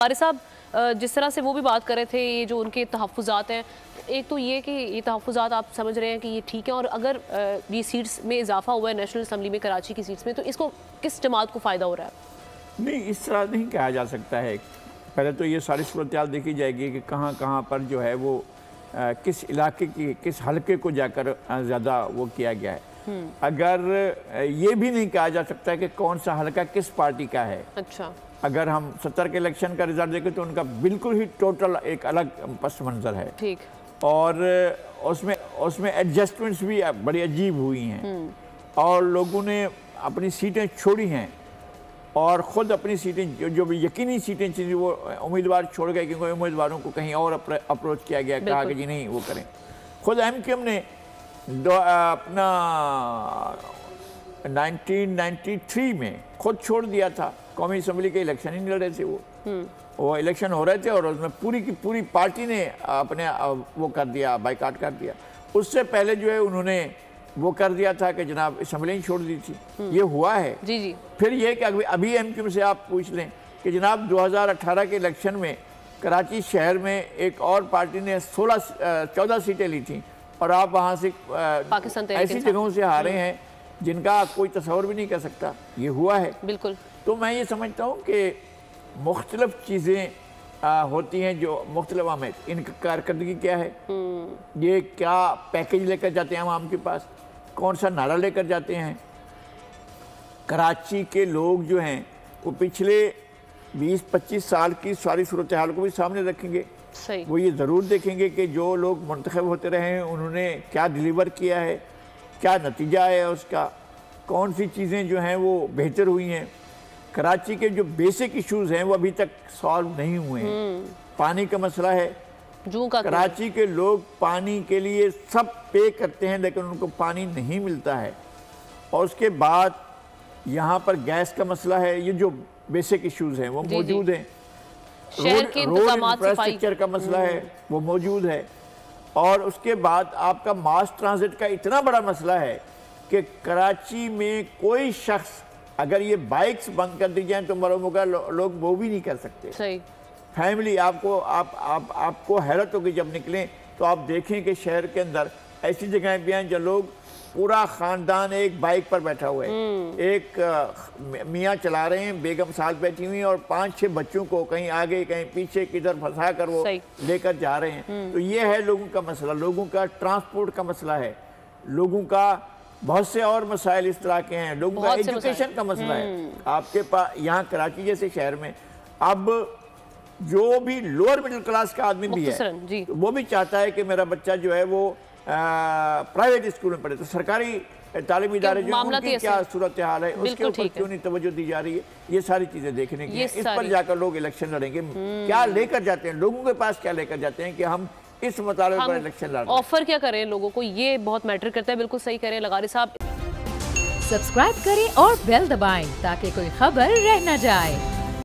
कारी साहब जिस तरह से वो भी बात कर रहे थे, ये जो उनके तहफ़्फ़ुज़ात हैं, एक तो ये कि ये तहफ़्फ़ुज़ात आप समझ रहे हैं कि ये ठीक है, और अगर ये सीट्स में इजाफा हुआ है नेशनल असम्बली में कराची की सीट्स में, तो इसको किस जमात को फ़ायदा हो रहा है? नहीं, इस तरह नहीं कहा जा सकता है। पहले तो ये सारी सूरत देखी जाएगी कि कहाँ कहाँ पर जो है वो किस इलाके की किस हलके को जाकर ज़्यादा वो किया गया है। अगर ये भी नहीं कहा जा सकता कि कौन सा हलका किस पार्टी का है। अच्छा, अगर हम 70 के इलेक्शन का रिजल्ट देखें तो उनका बिल्कुल ही टोटल एक अलग पस मंज़र है। ठीक, और उसमें एडजस्टमेंट्स भी बड़ी अजीब हुई हैं और लोगों ने अपनी सीटें छोड़ी हैं और ख़ुद अपनी सीटें जो भी यकीनी सीटें थी वो उम्मीदवार छोड़ गए, क्योंकि उम्मीदवारों को कहीं और अप्रोच किया गया, कहा कि जी नहीं वो करें। ख़ुद MQM ने अपना 1993 में खुद छोड़ दिया था। कौमी असम्बली के इलेक्शन ही नहीं लड़ रहे थे वो इलेक्शन हो रहे थे और उसमें पूरी की पूरी पार्टी ने अपने वो कर दिया, बाइकाट कर दिया। उससे पहले जो है उन्होंने वो कर दिया था कि जनाब असम्बली छोड़ दी थी। ये हुआ है जी जी। फिर ये कि अभी MQM से आप पूछ लें कि जनाब 2018 के इलेक्शन में कराची शहर में एक और पार्टी ने 14 सीटें ली थी और आप वहाँ से पाकिस्तान ऐसी जगहों से हारे हैं जिनका कोई तस्वर भी नहीं कर सकता। ये हुआ है बिल्कुल। तो मैं ये समझता हूँ कि मुख्तलिफ चीज़ें होती हैं जो मुख्तलिफ आम, इनकी कारकर्दगी क्या है, ये क्या पैकेज लेकर जाते हैं आवाम के पास, कौन सा नारा लेकर जाते हैं। कराची के लोग जो हैं वो पिछले 20-25 साल की सारी सूरत हाल को भी सामने रखेंगे। सही। वो ये ज़रूर देखेंगे कि जो लोग मुंतखब होते रहे हैं उन्होंने क्या डिलीवर किया है, क्या नतीजा है उसका, कौन सी चीज़ें जो हैं वो बेहतर हुई हैं। कराची के जो बेसिक इश्यूज़ हैं वो अभी तक सॉल्व नहीं हुए हैं। पानी का मसला है, कराची के लोग पानी के लिए सब पे करते हैं लेकिन उनको पानी नहीं मिलता है। और उसके बाद यहाँ पर गैस का मसला है। ये जो बेसिक इश्यूज़ हैं वो मौजूद हैं। रोड इंफ्रास्ट्रक्चर का मसला है वो मौजूद है। और उसके बाद आपका मास ट्रांजिट का इतना बड़ा मसला है कि कराची में कोई शख्स अगर ये बाइक्स बंद कर दी जाए तो मरहूम का लोग वो भी नहीं कर सकते। सही। फैमिली आपको हैरत होगी जब निकलें तो आप देखें कि शहर के अंदर ऐसी जगहें भी हैं जो लोग पूरा ख़ानदान एक बाइक पर बैठा हुआ है, एक मियाँ चला रहे हैं, बेगम साथ बैठी हुई हैं और 5-6 बच्चों को कहीं आगे कहीं पीछे किधर फंसा कर वो लेकर जा रहे हैं। तो ये है लोगों का मसला, लोगों का ट्रांसपोर्ट का मसला है, लोगों का बहुत से और मसाइल इस तरह के हैं, लोगों का एजुकेशन का मसला है। आपके पास यहाँ कराची जैसे शहर में अब जो भी लोअर मिडिल क्लास का आदमी भी है तो वो भी चाहता है कि मेरा बच्चा जो है वो प्राइवेट स्कूल में पढ़े। तो सरकारी तालीमी इदारे जो उनकी क्या सूरत हाल है उसके ऊपर क्यों नहीं तवज्जो दी जा रही है। ये सारी चीज़ें देखने की, इस पर जाकर लोग इलेक्शन लड़ेंगे। क्या लेकर जाते हैं लोगों के पास, क्या लेकर जाते हैं कि हम इस मुताले पर इलेक्शन लड़ रहे हैं। ऑफर क्या करें लोगों को, ये बहुत मैटर करता है। बिल्कुल सही कह रहे हैं लगारी साहब। सब्सक्राइब करें और बेल दबाएं ताकि कोई खबर रह न जाए।